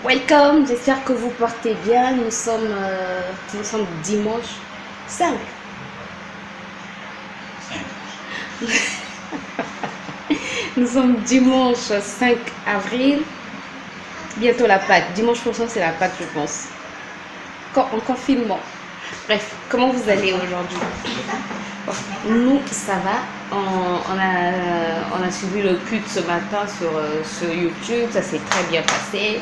Welcome, j'espère que vous portez bien. Nous sommes dimanche 5. Nous sommes dimanche 5 avril. Bientôt la Pâque. Dimanche prochain, c'est la Pâque, je pense. En confinement. Bref, comment vous allez aujourd'hui? Nous, ça va. On a suivi le culte ce matin sur YouTube. Ça s'est très bien passé.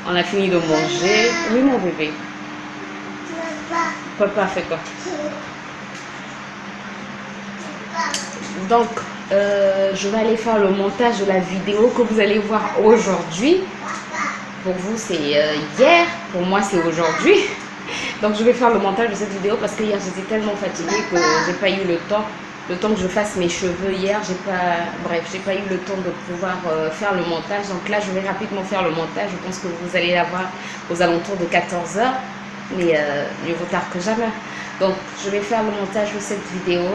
On a fini de manger. Oui, mon bébé. Papa fait quoi? Donc, je vais aller faire le montage de la vidéo que vous allez voir aujourd'hui. Pour vous, c'est hier. Pour moi, c'est aujourd'hui. Donc, je vais faire le montage de cette vidéo parce que hier, j'étais tellement fatiguée que j'ai pas eu le temps. Le temps que je fasse mes cheveux hier, j'ai pas eu le temps de pouvoir faire le montage. Donc là, je vais rapidement faire le montage. Je pense que vous allez l'avoir aux alentours de 14 h. Mais mieux vaut tard que jamais. Donc, je vais faire le montage de cette vidéo.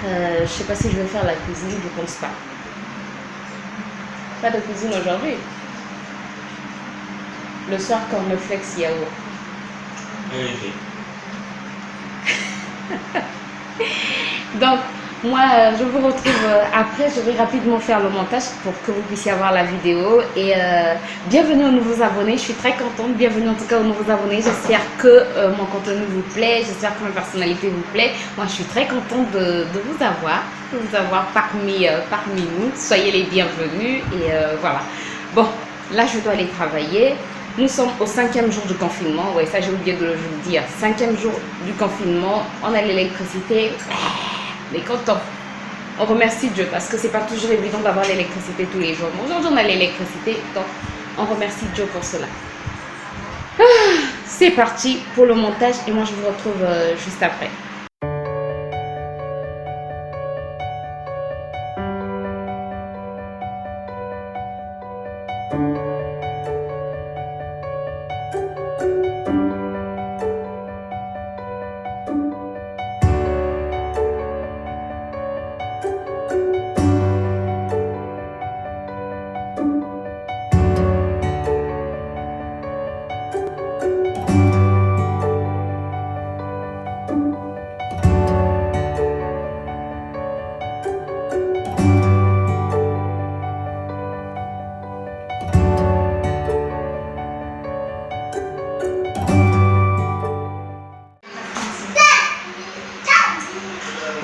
Je sais pas si je vais faire la cuisine, je pense pas. Pas de cuisine aujourd'hui. Le soir, cornflakes yaourt. Oui. Donc, moi, je vous retrouve après. Je vais rapidement faire le montage pour que vous puissiez avoir la vidéo. Et bienvenue aux nouveaux abonnés. Je suis très contente. Bienvenue en tout cas aux nouveaux abonnés. J'espère que mon contenu vous plaît. J'espère que ma personnalité vous plaît. Moi, je suis très contente de vous avoir parmi nous. Soyez les bienvenus. Et voilà. Bon, là, je dois aller travailler. Nous sommes au 5e jour du confinement. Oui, ça j'ai oublié de le dire. 5e jour du confinement. On a l'électricité. On est content. On remercie Dieu parce que c'est pas toujours évident d'avoir l'électricité tous les jours. Aujourd'hui, on a l'électricité. Donc, on remercie Dieu pour cela. C'est parti pour le montage et moi je vous retrouve juste après.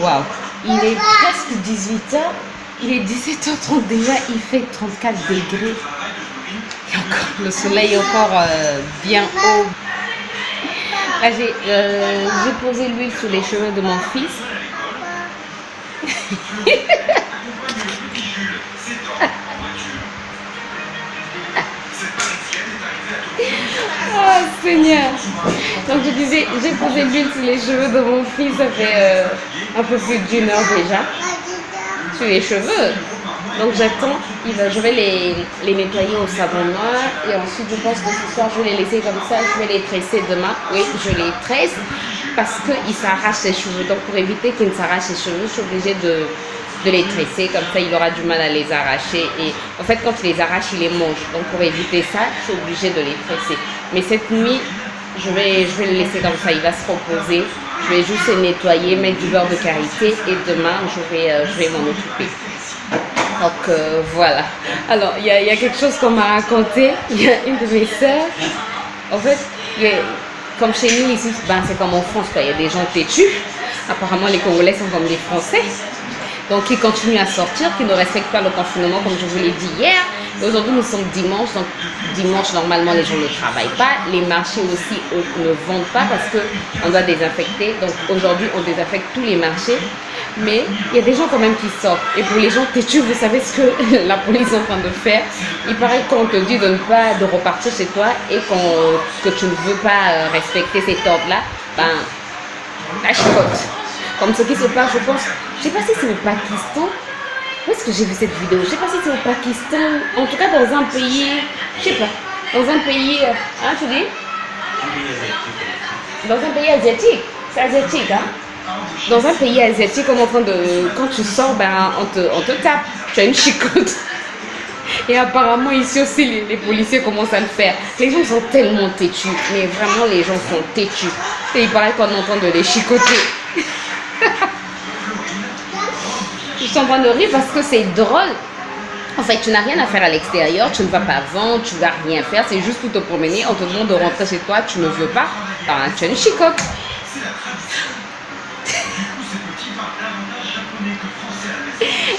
Waouh, il est presque 18 h, il est 17 h 30 déjà, il fait 34 degrés. Et encore, le soleil est encore bien haut. Là, j'ai posé l'huile sur les cheveux de mon fils. Oh Seigneur. Donc je disais, j'ai posé l'huile sur les cheveux de mon fils, ça fait un peu plus d'1 heure déjà. Sur les cheveux. Donc j'attends, je vais les nettoyer au savon noir. Et ensuite je pense que ce soir je vais les laisser comme ça, je vais les tresser demain. Oui, je les tresse parce qu'il s'arrache les cheveux. Donc pour éviter qu'il ne s'arrache les cheveux, je suis obligée de les tresser, comme ça il aura du mal à les arracher et en fait quand il les arrache il les mange, donc pour éviter ça je suis obligée de les tresser. Mais cette nuit je vais le laisser comme ça, il va se reposer, je vais juste le nettoyer, mettre du beurre de karité et demain je vais m'en occuper. Donc voilà. Alors il y a quelque chose qu'on m'a raconté, il y a une de mes sœurs, en fait comme chez nous ici, c'est comme en France quoi, il y a des gens têtus, apparemment les Congolais sont comme les Français. Donc, qui continuent à sortir, qui ne respectent pas le confinement, comme je vous l'ai dit hier. Aujourd'hui, nous sommes dimanche. Donc, dimanche, normalement, les gens ne travaillent pas. Les marchés aussi ne vendent pas parce qu'on doit désinfecter. Donc, aujourd'hui, on désinfecte tous les marchés. Mais il y a des gens quand même qui sortent. Et pour les gens têtus, vous savez ce que la police est en train de faire. Il paraît qu'on te dit de repartir chez toi et que tu ne veux pas respecter cet ordre-là. La chicote. Comme ce qui se passe, je pense, je ne sais pas si c'est au Pakistan. Où est-ce que j'ai vu cette vidéo? Je ne sais pas si c'est au Pakistan. En tout cas, dans un pays, je ne sais pas. Dans un pays, tu dis? Dans un pays asiatique. C'est asiatique, hein? Dans un pays asiatique, on est en train de, quand tu sors, on te tape. Tu as une chicote. Et apparemment, ici aussi, les policiers commencent à le faire. Les gens sont tellement têtus. Mais vraiment, les gens sont têtus. Et il paraît qu'on entend de les chicoter. Je suis en train de rire parce que c'est drôle. En fait, tu n'as rien à faire à l'extérieur, tu ne vas pas vendre, tu ne vas rien faire, c'est juste pour te promener, on te demande de rentrer chez toi, tu ne veux pas, ben, tu es une chicote.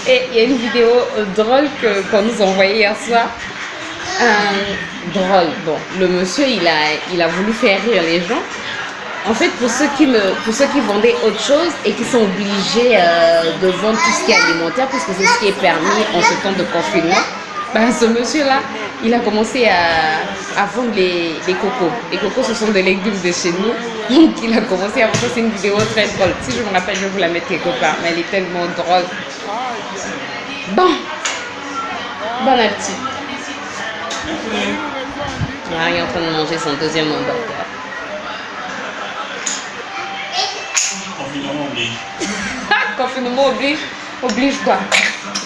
Et il y a une vidéo drôle qu'on nous a envoyée hier soir. Drôle, bon, le monsieur il a voulu faire rire les gens. En fait, pour ceux qui vendaient autre chose et qui sont obligés de vendre tout ce qui est alimentaire, puisque c'est ce qui est permis en ce temps de confinement, ben, ce monsieur-là, il a commencé à vendre les cocos. Les cocos, ce sont des légumes de chez nous. Donc, il a commencé à vendre. C'est une vidéo très drôle. Si je me rappelle, je vais vous la mettre quelque part. Mais elle est tellement drôle. Bon. Bon appétit. Marie est en train de manger son deuxième hamburger. Confinement oblige. Confinement oblige. Oblige quoi?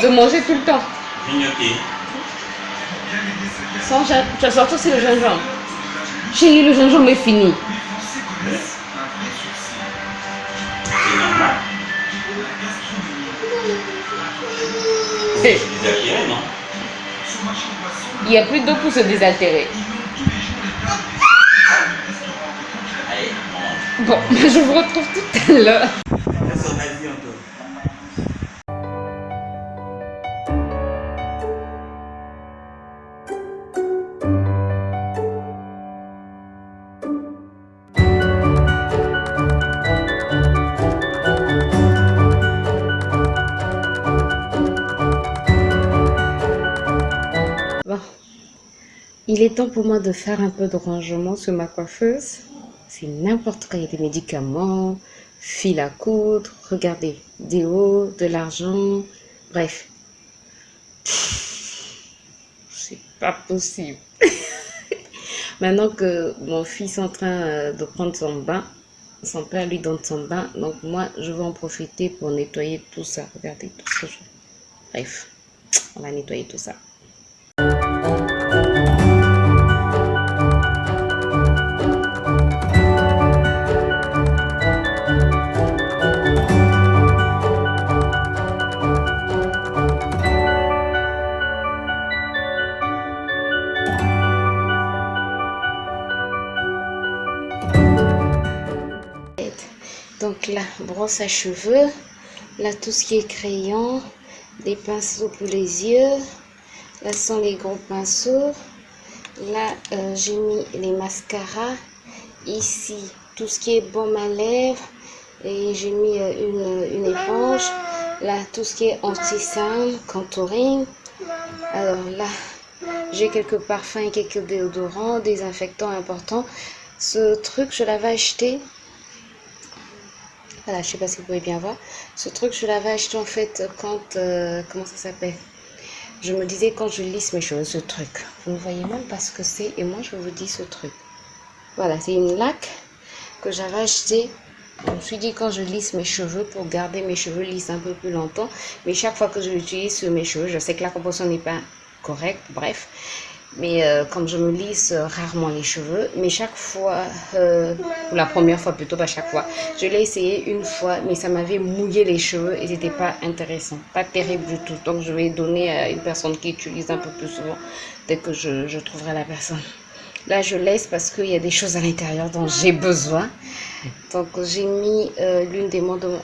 De manger tout le temps. Grignoter. Sans, tu as sorti aussi le gingembre. Chérie, le gingembre est fini. C'est normal. Hey. C'est désattiré, non? Il n'y a plus d'eau pour se désaltérer. Allez, on Bon, je vous retrouve tout à l'heure. laisse son avis un peu. Bon, il est temps pour moi de faire un peu de rangement sur ma coiffeuse. C'est n'importe quoi, il y a des médicaments, fil à coudre, regardez, des hauts, de l'argent, bref. C'est pas possible. Maintenant que mon fils est en train de prendre son bain, son père lui donne son bain, donc moi je vais en profiter pour nettoyer tout ça. Regardez tout ce que je... Bref, on va nettoyer tout ça. Donc là, brosse à cheveux, là tout ce qui est crayon, les pinceaux pour les yeux, là sont les gros pinceaux, là j'ai mis les mascaras, ici tout ce qui est baume à lèvres, et j'ai mis une éponge, là tout ce qui est anti-cerne, contouring, alors là j'ai quelques parfums et quelques déodorants, désinfectants importants. Ce truc je l'avais acheté. Voilà, je sais pas si vous pouvez bien voir. Ce truc, je l'avais acheté en fait quand... comment ça s'appelle? Je me disais quand je lisse mes cheveux, ce truc. Vous ne voyez même pas ce que c'est. Et moi, je vous dis ce truc. Voilà, c'est une laque que j'avais acheté. Je me suis dit quand je lisse mes cheveux, pour garder mes cheveux lisses un peu plus longtemps. Mais chaque fois que je l'utilise sur mes cheveux, je sais que la composition n'est pas correcte. Bref. Mais comme je me lisse rarement les cheveux, mais chaque fois, pour la première fois plutôt, pas chaque fois, je l'ai essayé une fois, mais ça m'avait mouillé les cheveux et c'était pas intéressant, pas terrible du tout. Donc je vais donner à une personne qui utilise un peu plus souvent, dès que je trouverai la personne. Là je laisse parce qu'il y a des choses à l'intérieur dont j'ai besoin. Donc j'ai mis l'une des montres de mon...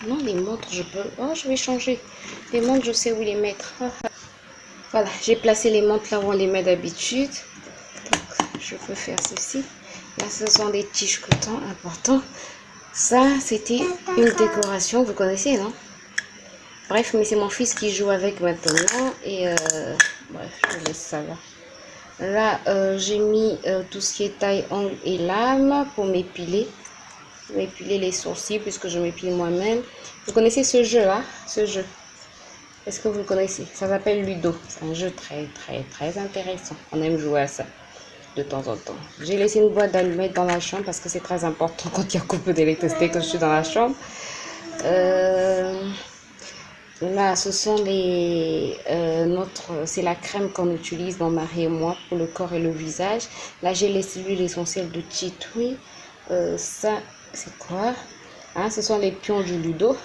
Non, les montres je peux... Oh, je vais changer. Les montres je sais où les mettre. Voilà, j'ai placé les montres là où on les met d'habitude. Je peux faire ceci. Là, ce sont des tiges coton importants. Ça, c'était une décoration. Vous connaissez, non? Bref, mais c'est mon fils qui joue avec maintenant. Et bref, je laisse ça là. Là, j'ai mis tout ce qui est taille, ongles et lame pour m'épiler. M'épiler les sourcils puisque je m'épile moi-même. Vous connaissez ce jeu, hein? Ce jeu. Est-ce que vous le connaissez? Ça s'appelle Ludo. C'est un jeu très intéressant. On aime jouer à ça de temps en temps. J'ai laissé une boîte d'allumettes dans la chambre parce que c'est très important quand il y a coupé d'électricité que je suis dans la chambre. Là, ce sont c'est la crème qu'on utilise, mon mari et moi, pour le corps et le visage. Là, j'ai les cellules essentielles de Tea Tree. Ça, c'est quoi? Hein, ce sont les pions du Ludo.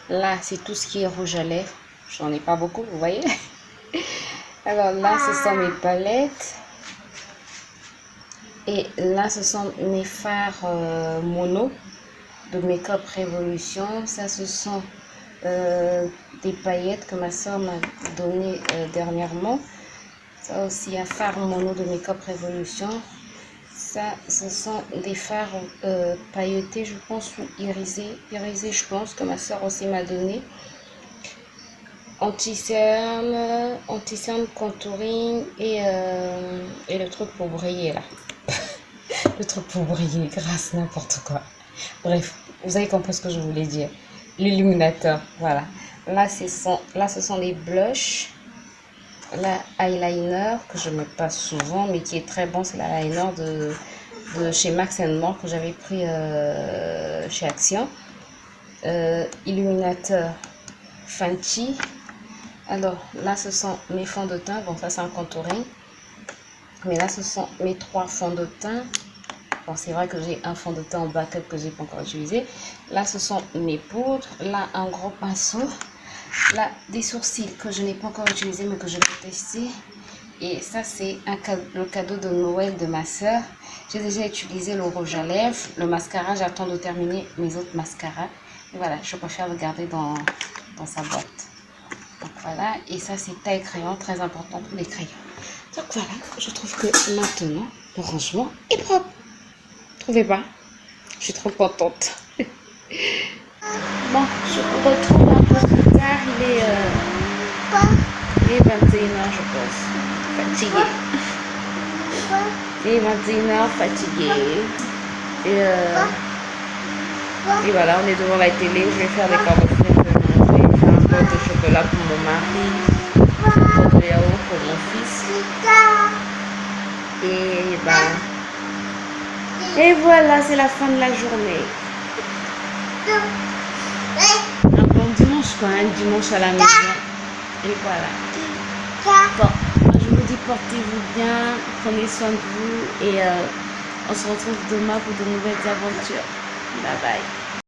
Là, c'est tout ce qui est rouge à lèvres. J'en ai pas beaucoup, vous voyez. Alors là, ce sont mes palettes. Et là, ce sont mes fards mono de Make Up Revolution. Ça, ce sont des paillettes que ma soeur m'a donné dernièrement. Ça aussi, un fard mono de Make Up Revolution. Ça, ce sont des fards pailletés, je pense, ou irisés, je pense, que ma soeur aussi m'a donné. Anti-cerne, contouring et le truc pour briller là. Le truc pour briller, grâce n'importe quoi. Bref, vous avez compris ce que je voulais dire. L'illuminateur, voilà. Là, ce sont les blushs. Là, eyeliner que je ne mets pas souvent, mais qui est très bon, c'est l'eyeliner de chez Max More que j'avais pris chez Action. Illuminateur Fenty. Alors là, ce sont mes fonds de teint. Bon, ça c'est un contouring. Mais là, ce sont mes 3 fonds de teint. Bon, c'est vrai que j'ai un fond de teint en backup que j'ai pas encore utilisé. Là, ce sont mes poudres. Là, un gros pinceau. Là, des sourcils que je n'ai pas encore utilisé, mais que je vais tester. Et ça, c'est le cadeau de Noël de ma soeur. J'ai déjà utilisé le rouge à lèvres. Le mascara, j'attends de terminer mes autres mascaras. Et voilà, je préfère le garder dans sa boîte. Donc voilà, et ça c'est taille crayon, très important pour les crayons. Donc voilà, je trouve que maintenant, le rangement est propre. Trouvez pas? Je suis trop contente. Bon, je vous retrouve un peu plus tard. Il est 21h, je pense. Fatigué. Il est 21h, fatigué. Et voilà, on est devant la télé. Je vais faire des cornflakes. Je vais faire un pot de chocolat pour mon mari. Un pot de yaourt pour mon fils. Et voilà, c'est la fin de la journée. Un bon dimanche, quoi, un dimanche à la maison. Et voilà. Bon, je vous dis portez-vous bien, prenez soin de vous et on se retrouve demain pour de nouvelles aventures. Bye bye.